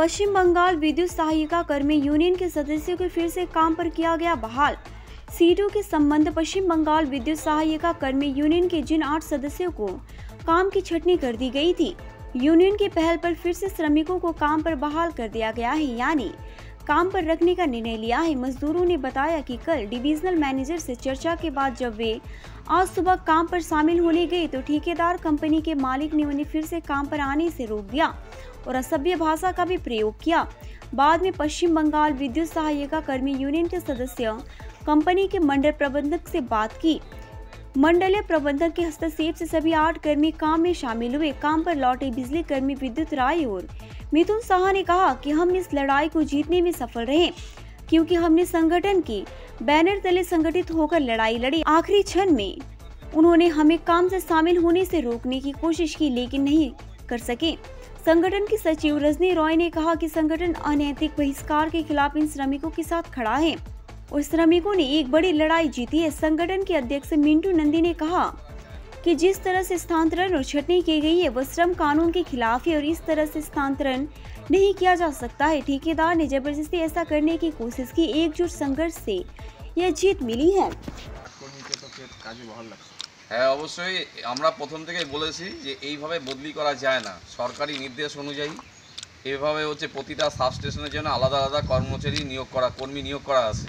पश्चिम बंगाल विद्युत सहायिका कर्मी यूनियन के सदस्यों को फिर से काम पर किया गया बहाल। सीटों के संबंध पश्चिम बंगाल विद्युत सहायिका कर्मी यूनियन के जिन 8 सदस्यों को काम की छटनी कर दी गई थी, यूनियन की पहल पर फिर से श्रमिकों को काम पर बहाल कर दिया गया है, यानी काम पर रखने का निर्णय लिया है। मजदूरों ने बताया कि कल डिविजनल मैनेजर से चर्चा के बाद जब वे आज सुबह काम पर शामिल होने गए तो ठेकेदार कंपनी के मालिक ने उन्हें फिर से काम पर आने से रोक दिया और असभ्य भाषा का भी प्रयोग किया। बाद में पश्चिम बंगाल विद्युत सहायिका कर्मी यूनियन के सदस्य कंपनी के मंडल प्रबंधक से बात की। मंडलीय प्रबंधक के हस्तक्षेप से सभी 8 कर्मी काम में शामिल हुए। काम पर लौटे बिजली कर्मी विद्युत राय और मिथुन साहा ने कहा कि हम इस लड़ाई को जीतने में सफल रहे, क्योंकि हमने संगठन के बैनर तले संगठित होकर लड़ाई लड़ी। आखिरी क्षण में उन्होंने हमें काम से शामिल होने से रोकने की कोशिश की, लेकिन नहीं कर सके। संगठन की सचिव रजनी रॉय ने कहा कि संगठन अनैतिक बहिष्कार के खिलाफ इन श्रमिकों के साथ खड़ा है और श्रमिकों ने एक बड़ी लड़ाई जीती है। संगठन के अध्यक्ष मिंटू नंदी ने कहा कि जिस तरह से स्थानांतरण और छटनी की गई है वह श्रम कानून के खिलाफ है और इस तरह से स्थानांतरण नहीं किया जा सकता है। ठेकेदार ने जबरदस्ती ऐसा करने की कोशिश की। एकजुट संघर्ष से यह जीत मिली है। হ্যাঁ, অবশ্যই আমরা প্রথম থেকেই বলেছি যে এইভাবে বদলি করা যায় না। সরকারি নির্দেশ অনুযায়ী এভাবে প্রতিটা সাবস্টেশনের জন্য আলাদা আলাদা কর্মী নিয়োগ করা আছে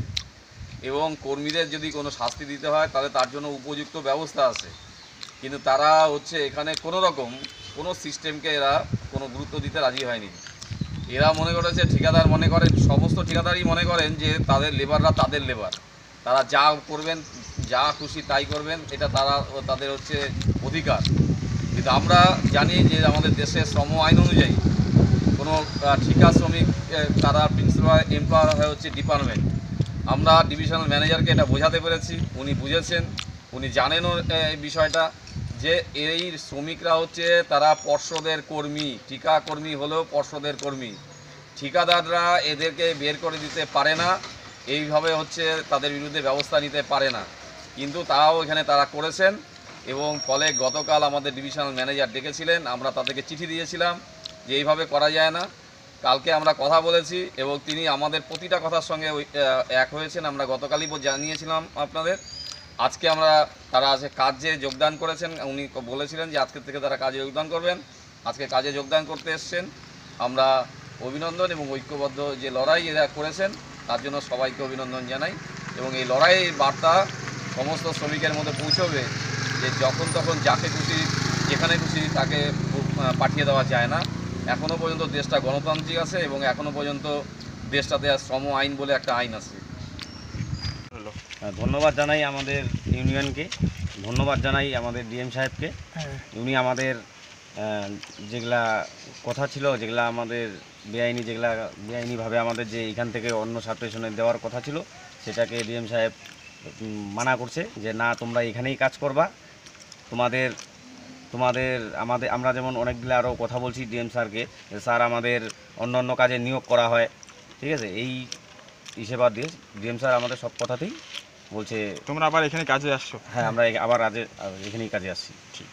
এবং কর্মীদের যদি কোনো শাস্তি দিতে হয় তাহলে তার জন্য উপযুক্ত ব্যবস্থা আছে, কিন্তু তারা এখানে কোনো রকম কোনো সিস্টেমকে এরা কোনো গুরুত্ব দিতে রাজি হয়নি। এরা মনে করেছে, ঠিকাদার মনে করেন, সমস্ত ঠিকাদারই মনে করেন যে তাদের লেবাররা তাদের লেবার, তারা যা করবেন, যা খুশি তাই করবেন, এটা তাদের অধিকার। কিন্তু আমরা জানি যে আমাদের দেশের শ্রম আইন অনুযায়ী কোনো ঠিকা শ্রমিক তারা প্রিন্সিপাল এমপ্লয়ার হয় ডিপার্টমেন্ট। আমরা ডিভিশনাল ম্যানেজারকে এটা বোঝাতে পেরেছি, উনি বুঝেছেন, উনি জানেনও এই বিষয়টা যে এই শ্রমিকরা তারা পর্ষদের কর্মী, ঠিকা কর্মী হলেও পর্ষদের কর্মী। ঠিকাদাররা এদেরকে বের করে দিতে পারে না, এইভাবে তাদের বিরুদ্ধে ব্যবস্থা নিতে পারে না, কিন্তু তারাও এখানে তারা করেছেন এবং ফলে গতকাল আমাদের ডিভিশনাল ম্যানেজার ডেকেছিলেন। আমরা তাদেরকে চিঠি দিয়েছিলাম যে এইভাবে করা যায় না। কালকে আমরা কথা বলেছি এবং তিনি আমাদের প্রতিটা কথার সঙ্গে এক হয়েছেন। আমরা গতকালই জানিয়েছিলাম আপনাদের। আজকে তারা কাজে যোগদান করেছেন। উনি বলেছিলেন যে আজকের থেকে তারা কাজে যোগদান করবেন। আজকে কাজে যোগদান করতে এসছেন। আমরা অভিনন্দন এবং ঐক্যবদ্ধ যে লড়াই এরা করেছেন তার জন্য সবাইকে অভিনন্দন জানাই এবং এই লড়াইয়ের বার্তা সমস্ত শ্রমিকের মধ্যে পৌঁছবে যে যখন তখন যাকে খুশি যেখানে খুশি তাকে পাঠিয়ে দেওয়া যায় না। এখনও পর্যন্ত দেশটা গণতান্ত্রিক আছে এবং এখনও পর্যন্ত দেশটাতে শ্রম আইন বলে একটা আইন আছে। ধন্যবাদ জানাই আমাদের ইউনিয়নকে, ধন্যবাদ জানাই আমাদের ডিএম সাহেবকে। উনি আমাদের যেগুলা কথা ছিল, যেগুলা আমাদের বেআইনিভাবে আমাদের যে এখান থেকে অন্য সাবস্টেশনে দেওয়ার কথা ছিল, সেটাকে ডিএম সাহেব মানা করছে যে না, তোমরা এখানেই কাজ করবা। আমরা যেমন অনেকগুলো আরও কথা বলছি ডিএম স্যারকে, স্যার আমাদের অন্য অন্য কাজে নিয়োগ করা হয়, ঠিক আছে, এই হিসেবে দিয়ে ডিএম স্যার আমাদের সব কথাতেই বলছে তোমরা আবার এখানে কাজে আসছো। হ্যাঁ, আমরা আবার এখানেই কাজে আসছি। ঠিক।